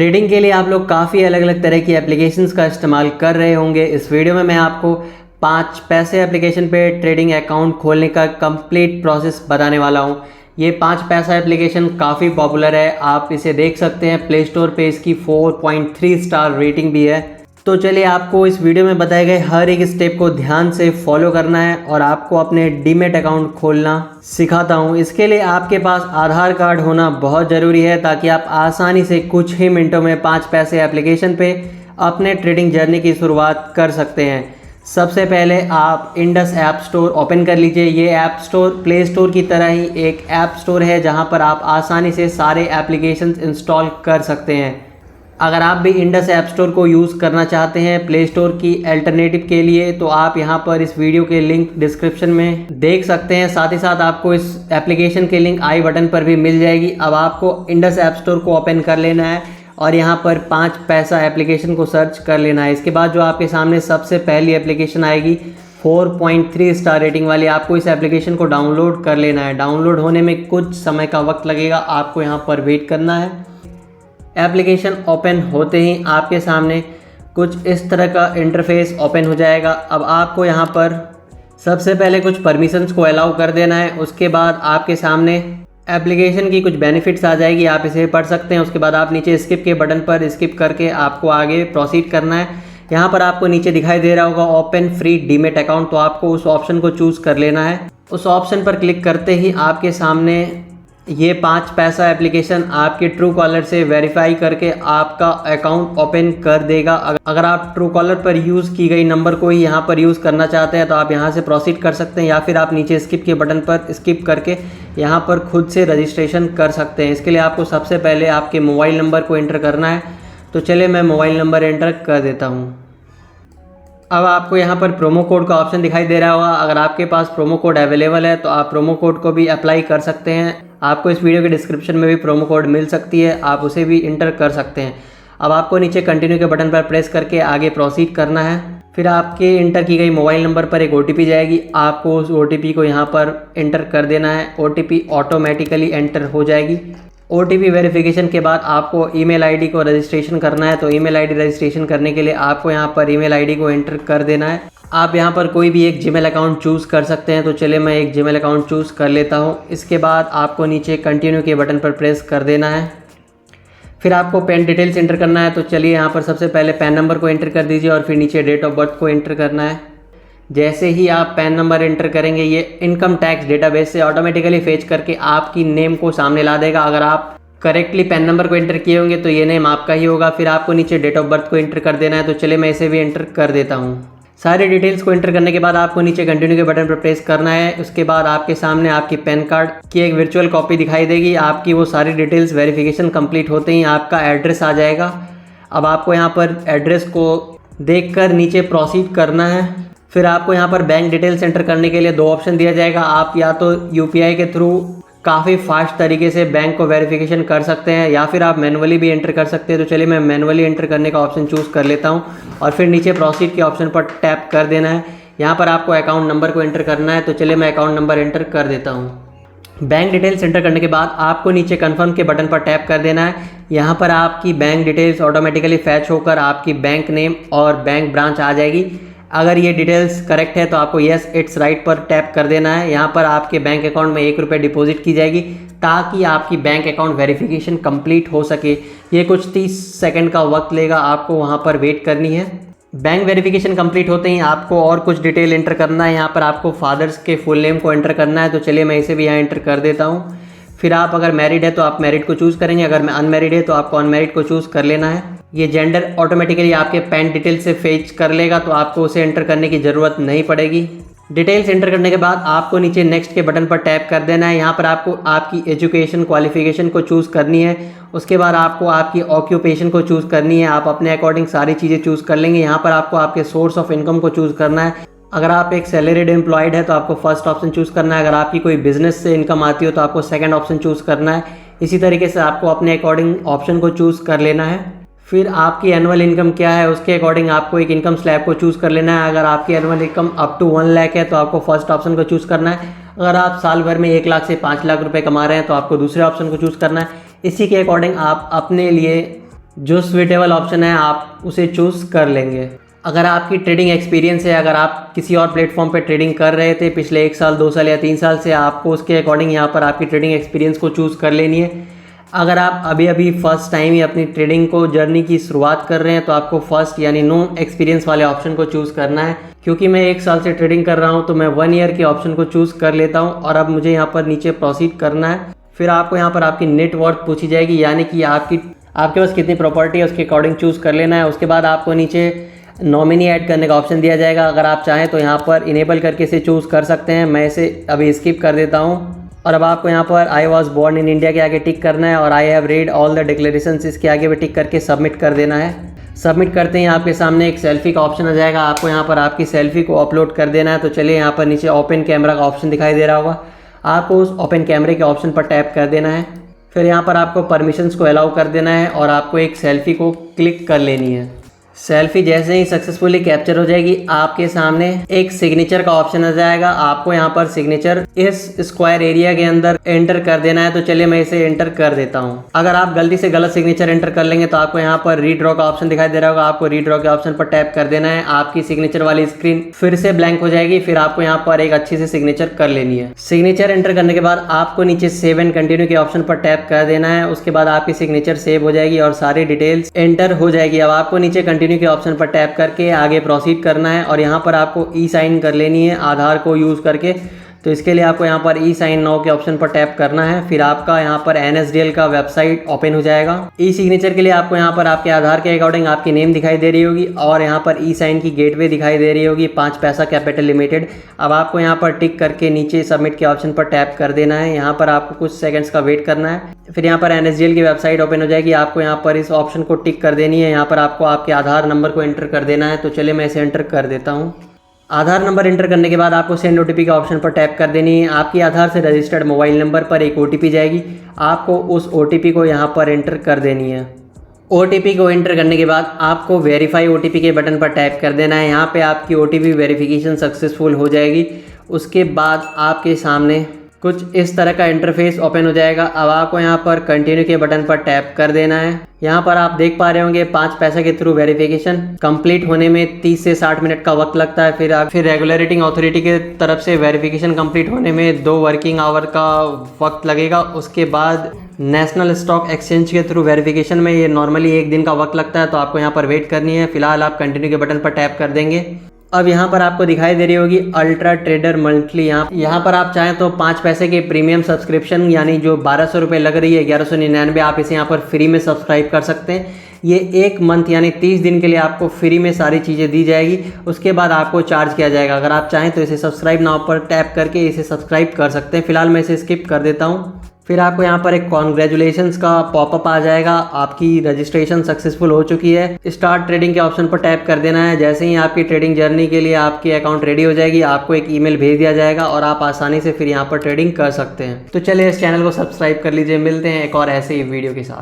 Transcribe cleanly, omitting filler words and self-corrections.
Trading के लिए आप लोग काफ़ी अलग अलग तरह की एप्लीकेशंस का इस्तेमाल कर रहे होंगे। इस वीडियो में मैं आपको 5 पैसे एप्लीकेशन पे ट्रेडिंग अकाउंट खोलने का कंप्लीट प्रोसेस बताने वाला हूँ। ये 5 पैसा एप्लीकेशन काफ़ी पॉपुलर है, आप इसे देख सकते हैं। प्ले स्टोर पे इसकी 4.3 स्टार रेटिंग भी है। तो चलिए आपको इस वीडियो में बताए गए हर एक स्टेप को ध्यान से फॉलो करना है और आपको अपने डीमैट अकाउंट खोलना सिखाता हूँ। इसके लिए आपके पास आधार कार्ड होना बहुत ज़रूरी है ताकि आप आसानी से कुछ ही मिनटों में 5 पैसे एप्लीकेशन पे अपने ट्रेडिंग जर्नी की शुरुआत कर सकते हैं। सबसे पहले आप इंडस ऐप स्टोर ओपन कर लीजिए। ये ऐप स्टोर प्ले स्टोर की तरह ही एक ऐप स्टोर है जहाँ पर आप आसानी से सारे एप्लीकेशंस इंस्टॉल कर सकते हैं। अगर आप भी इंडस ऐप स्टोर को यूज़ करना चाहते हैं प्ले स्टोर की अल्टरनेटिव के लिए, तो आप यहां पर इस वीडियो के लिंक डिस्क्रिप्शन में देख सकते हैं। साथ ही साथ आपको इस एप्लीकेशन के लिंक आई बटन पर भी मिल जाएगी। अब आपको इंडस ऐप स्टोर को ओपन कर लेना है और यहां पर 5 पैसा एप्लीकेशन को सर्च कर लेना है। इसके बाद जो आपके सामने सबसे पहली एप्लीकेशन आएगी 4.3 स्टार रेटिंग वाली, आपको इस एप्लीकेशन को डाउनलोड कर लेना है। डाउनलोड होने में कुछ समय का वक्त लगेगा, आपको यहाँ पर वेट करना है। एप्लीकेशन ओपन होते ही आपके सामने कुछ इस तरह का इंटरफेस ओपन हो जाएगा। अब आपको यहाँ पर सबसे पहले कुछ परमिशंस को अलाउ कर देना है। उसके बाद आपके सामने एप्लीकेशन की कुछ बेनिफिट्स आ जाएगी, आप इसे पढ़ सकते हैं। उसके बाद आप नीचे स्किप के बटन पर स्किप करके आपको आगे प्रोसीड करना है। यहाँ पर आपको नीचे दिखाई दे रहा होगा ओपन फ्री डीमैट अकाउंट, तो आपको उस ऑप्शन को चूज़ कर लेना है। उस ऑप्शन पर क्लिक करते ही आपके सामने ये 5 पैसा एप्लीकेशन आपके ट्रू कॉलर से वेरीफाई करके आपका अकाउंट ओपन कर देगा। अगर आप ट्रू कॉलर पर यूज़ की गई नंबर को ही यहाँ पर यूज़ करना चाहते हैं तो आप यहाँ से प्रोसीड कर सकते हैं, या फिर आप नीचे स्किप के बटन पर स्किप करके यहाँ पर खुद से रजिस्ट्रेशन कर सकते हैं। इसके लिए आपको सबसे पहले आपके मोबाइल नंबर को एंटर करना है। तो चलिए मैं मोबाइल नंबर एंटर कर देता हूँ। अब आपको यहाँ पर प्रोमो कोड का ऑप्शन दिखाई दे रहा होगा। अगर आपके पास प्रोमो कोड अवेलेबल है तो आप प्रोमो कोड को भी अप्लाई कर सकते हैं। आपको इस वीडियो के डिस्क्रिप्शन में भी प्रोमो कोड मिल सकती है, आप उसे भी इंटर कर सकते हैं। अब आपको नीचे कंटिन्यू के बटन पर प्रेस करके आगे प्रोसीड करना है। फिर आपके इंटर की गई मोबाइल नंबर पर एक OTP जाएगी, आपको उस OTP को यहाँ पर इंटर कर देना है। OTP ऑटोमेटिकली एंटर हो जाएगी। OTP वेरिफिकेशन के बाद आपको ईमेल आईडी को रजिस्ट्रेशन करना है। तो ईमेल आईडी रजिस्ट्रेशन करने के लिए आपको यहाँ पर ईमेल आईडी को एंटर कर देना है। आप यहाँ पर कोई भी एक जीमेल अकाउंट चूज़ कर सकते हैं। तो चलिए मैं एक जीमेल अकाउंट चूज़ कर लेता हूँ। इसके बाद आपको नीचे कंटिन्यू के बटन पर प्रेस कर देना है। फिर आपको पैन डिटेल्स एंटर करना है। तो चलिए यहाँ पर सबसे पहले पैन नंबर को एंटर कर दीजिए और फिर नीचे डेट ऑफ बर्थ को एंटर करना है। जैसे ही आप पैन नंबर एंटर करेंगे ये इनकम टैक्स डेटाबेस से ऑटोमेटिकली फेच करके आपकी नेम को सामने ला देगा। अगर आप करेक्टली पैन नंबर को एंटर किए होंगे तो ये नेम आपका ही होगा। फिर आपको नीचे डेट ऑफ बर्थ को एंटर कर देना है। तो चलिए मैं इसे भी एंटर कर देता हूँ। सारे डिटेल्स को एंटर करने के बाद आपको नीचे कंटिन्यू के बटन पर प्रेस करना है। उसके बाद आपके सामने आपकी पैन कार्ड की एक वर्चुअल कॉपी दिखाई देगी। आपकी वो सारी डिटेल्स वेरिफिकेशन कंप्लीट होते ही आपका एड्रेस आ जाएगा। अब आपको यहाँ पर एड्रेस को देखकर नीचे प्रोसीड करना है। फिर आपको यहाँ पर बैंक डिटेल्स एंटर करने के लिए 2 ऑप्शन दिया जाएगा। आप या तो UPI के थ्रू काफ़ी फास्ट तरीके से बैंक को वेरिफिकेशन कर सकते हैं, या फिर आप मैनुअली भी एंटर कर सकते हैं। तो चलिए मैं मैनुअली एंटर करने का ऑप्शन चूज़ कर लेता हूं और फिर नीचे प्रोसीड के ऑप्शन पर टैप कर देना है। यहाँ पर आपको अकाउंट नंबर को एंटर करना है। तो चलिए मैं अकाउंट नंबर एंटर कर देता हूँ। बैंक डिटेल्स एंटर करने के बाद आपको नीचे कन्फर्म के बटन पर टैप कर देना है। यहाँ पर आपकी बैंक डिटेल्स ऑटोमेटिकली फैच होकर आपकी बैंक नेम और बैंक ब्रांच आ जाएगी। अगर ये डिटेल्स करेक्ट है तो आपको येस इट्स राइट पर टैप कर देना है। यहाँ पर आपके बैंक अकाउंट में 1 रुपये डिपॉजिट की जाएगी ताकि आपकी बैंक अकाउंट वेरिफिकेशन कंप्लीट हो सके। ये कुछ 30 सेकंड का वक्त लेगा, आपको वहाँ पर वेट करनी है। बैंक वेरिफिकेशन कंप्लीट होते ही आपको और कुछ डिटेल एंटर करना है। यहाँ पर आपको फादर्स के फुल नेम को एंटर करना है। तो चलिए मैं इसे भी यहाँ एंटर कर देता हूँ। फिर आप अगर मैरिड है तो आप मैरिड को चूज़ करेंगे, अगर मैं अनमैरिड है तो आपको अनमैरिड को चूज़ कर लेना है। ये जेंडर ऑटोमेटिकली आपके पैन डिटेल से फेच कर लेगा, तो आपको उसे एंटर करने की ज़रूरत नहीं पड़ेगी। डिटेल्स एंटर करने के बाद आपको नीचे नेक्स्ट के बटन पर टैप कर देना है। यहाँ पर आपको आपकी एजुकेशन क्वालिफिकेशन को चूज़ करनी है। उसके बाद आपको आपकी ऑक्यूपेशन को चूज़ करनी है। आप अपने अकॉर्डिंग सारी चीज़ें चूज़ कर लेंगे। यहाँ पर आपको आपके सोर्स ऑफ इनकम को चूज़ करना है। अगर आप एक सैलरीड एम्प्लॉयड है तो आपको फर्स्ट ऑप्शन चूज़ करना है। अगर आपकी कोई बिजनेस से इनकम आती हो तो आपको सेकंड ऑप्शन चूज़ करना है। इसी तरीके से आपको अपने अकॉर्डिंग ऑप्शन को चूज़ कर लेना है। फिर आपकी एनुअल इनकम क्या है उसके अकॉर्डिंग आपको एक इनकम स्लैब को चूज़ कर लेना है। अगर आपकी annual income up to 1 lakh है तो आपको फर्स्ट ऑप्शन को चूज़ करना है। अगर आप साल भर में 1 लाख से 5 लाख रुपए कमा रहे हैं तो आपको दूसरे ऑप्शन को चूज़ करना है। इसी के अकॉर्डिंग आप अपने लिए जो सुइटेबल ऑप्शन है आप उसे चूज़ कर लेंगे। अगर आपकी ट्रेडिंग एक्सपीरियंस है, अगर आप किसी और प्लेटफॉर्म पे ट्रेडिंग कर रहे थे पिछले 1 साल 2 साल या 3 साल से, आपको उसके अकॉर्डिंग यहाँ पर आपकी ट्रेडिंग एक्सपीरियंस को चूज़ कर लेनी है। अगर आप अभी अभी फर्स्ट टाइम ही अपनी ट्रेडिंग को जर्नी की शुरुआत कर रहे हैं तो आपको फर्स्ट यानी नो एक्सपीरियंस वाले ऑप्शन को चूज़ करना है। क्योंकि मैं 1 साल से ट्रेडिंग कर रहा हूँ तो मैं 1 ईयर के ऑप्शन को चूज़ कर लेता हूँ और अब मुझे यहाँ पर नीचे प्रोसीड करना है। फिर आपको यहाँ पर आपकी नेट वर्थ पूछी जाएगी, यानी कि आपके पास कितनी प्रॉपर्टी है उसके अकॉर्डिंग चूज़ कर लेना है। उसके बाद आपको नीचे नॉमिनी ऐड करने का ऑप्शन दिया जाएगा। अगर आप चाहें तो यहाँ पर इनेबल करके इसे चूज़ कर सकते हैं। मैं इसे अभी स्किप कर देता हूँ। और अब आपको यहाँ पर I was born in India के आगे टिक करना है और I have read all the declarations इसके आगे भी टिक करके सबमिट कर देना है। सबमिट करते ही आपके सामने एक सेल्फी का ऑप्शन आ जाएगा। आपको यहाँ पर आपकी सेल्फी को अपलोड कर देना है। तो चलिए, यहाँ पर नीचे ओपन कैमरा का ऑप्शन दिखाई दे रहा होगा, आपको उस ओपन कैमरे के ऑप्शन पर टैप कर देना है। फिर यहाँ पर आपको परमिशंस को अलाउ कर देना है और आपको एक सेल्फी को क्लिक कर लेनी है। सेल्फी जैसे ही सक्सेसफुली कैप्चर हो जाएगी, आपके सामने एक सिग्नेचर का ऑप्शन आ जाएगा। आपको यहाँ पर सिग्नेचर इस स्क्वायर एरिया के अंदर एंटर कर देना है। तो चलिए मैं इसे एंटर कर देता हूँ। अगर आप गलती से गलत सिग्नेचर एंटर कर लेंगे तो आपको यहाँ पर रीड्रॉ का ऑप्शन दिखाई दे रहा होगा, आपको रीड्रॉ के ऑप्शन पर टैप कर देना है। आपकी सिग्नेचर वाली स्क्रीन फिर से ब्लैंक हो जाएगी। फिर आपको यहाँ पर एक अच्छी से सिग्नेचर कर लेनी है। सिग्नेचर एंटर करने के बाद आपको नीचे सेव एंड कंटिन्यू के ऑप्शन पर टैप कर देना है। उसके बाद आपकी सिग्नेचर सेव हो जाएगी और सारी डिटेल्स एंटर हो जाएगी। अब आपको नीचे कंटिन्यू के ऑप्शन पर टैप करके आगे प्रोसीड करना है और यहाँ पर आपको ई साइन कर लेनी है आधार को यूज़ करके। तो इसके लिए आपको यहाँ पर ई साइन नाउ के ऑप्शन पर टैप करना है। फिर आपका यहाँ पर NSDL का वेबसाइट ओपन हो जाएगा। ई सिग्नेचर के लिए आपको यहाँ पर आपके आधार के अकॉर्डिंग आपकी नेम दिखाई दे रही होगी और यहाँ पर ई साइन की गेटवे दिखाई दे रही होगी, 5 पैसा कैपिटल लिमिटेड। अब आपको यहाँ पर टिक करके नीचे सबमिट के ऑप्शन पर टैप कर देना है। यहाँ पर आपको कुछ सेकंड्स का वेट करना है। फिर यहाँ पर NSDL की वेबसाइट ओपन हो जाएगी। आपको यहाँ पर इस ऑप्शन को टिक कर देनी है। यहाँ पर आपको आपके आधार नंबर को एंटर कर देना है। तो चलिए मैं इसे एंटर कर देता हूँ। आधार नंबर एंटर करने के बाद आपको सेंड OTP के ऑप्शन पर टैप कर देनी है। आपकी आधार से रजिस्टर्ड मोबाइल नंबर पर एक OTP जाएगी, आपको उस OTP को यहाँ पर एंटर कर देनी है। OTP को एंटर करने के बाद आपको वेरीफाई OTP के बटन पर टैप कर देना है। यहाँ पे आपकी OTP वेरिफिकेशन सक्सेसफुल हो जाएगी। उसके बाद आपके सामने कुछ इस तरह का इंटरफेस ओपन हो जाएगा। अब आपको यहाँ पर कंटिन्यू के बटन पर टैप कर देना है। यहाँ पर आप देख पा रहे होंगे 5 पैसा के थ्रू वेरिफिकेशन कंप्लीट होने में 30 से 60 मिनट का वक्त लगता है। फिर रेगुलेटिंग अथॉरिटी के तरफ से वेरिफिकेशन कंप्लीट होने में 2 वर्किंग आवर का वक्त लगेगा। उसके बाद नेशनल स्टॉक एक्सचेंज के थ्रू वेरिफिकेशन में ये नॉर्मली 1 दिन का वक्त लगता है। तो आपको यहाँ पर वेट करनी है। फिलहाल आप कंटिन्यू के बटन पर टैप कर देंगे। अब यहाँ पर आपको दिखाई दे रही होगी अल्ट्रा ट्रेडर मंथली। यहाँ पर आप चाहें तो 5 पैसे के प्रीमियम सब्सक्रिप्शन यानी जो 1200 रुपये लग रही है 1199, आप इसे यहाँ पर फ्री में सब्सक्राइब कर सकते हैं। ये 1 मंथ यानी 30 दिन के लिए आपको फ्री में सारी चीज़ें दी जाएगी। उसके बाद आपको चार्ज किया जाएगा। अगर आप चाहें तो इसे सब्सक्राइब नाउ पर टैप करके इसे सब्सक्राइब कर सकते हैं। फिलहाल मैं इसे स्किप कर देता हूँ। फिर आपको यहाँ पर एक कॉन्ग्रेचुलेशंस का पॉपअप आ जाएगा, आपकी रजिस्ट्रेशन सक्सेसफुल हो चुकी है। स्टार्ट ट्रेडिंग के ऑप्शन पर टैप कर देना है। जैसे ही आपकी ट्रेडिंग जर्नी के लिए आपकी अकाउंट रेडी हो जाएगी, आपको एक ईमेल भेज दिया जाएगा और आप आसानी से फिर यहाँ पर ट्रेडिंग कर सकते हैं। तो चलिए इस चैनल को सब्सक्राइब कर लीजिए। मिलते हैं एक और ऐसे ही वीडियो के साथ।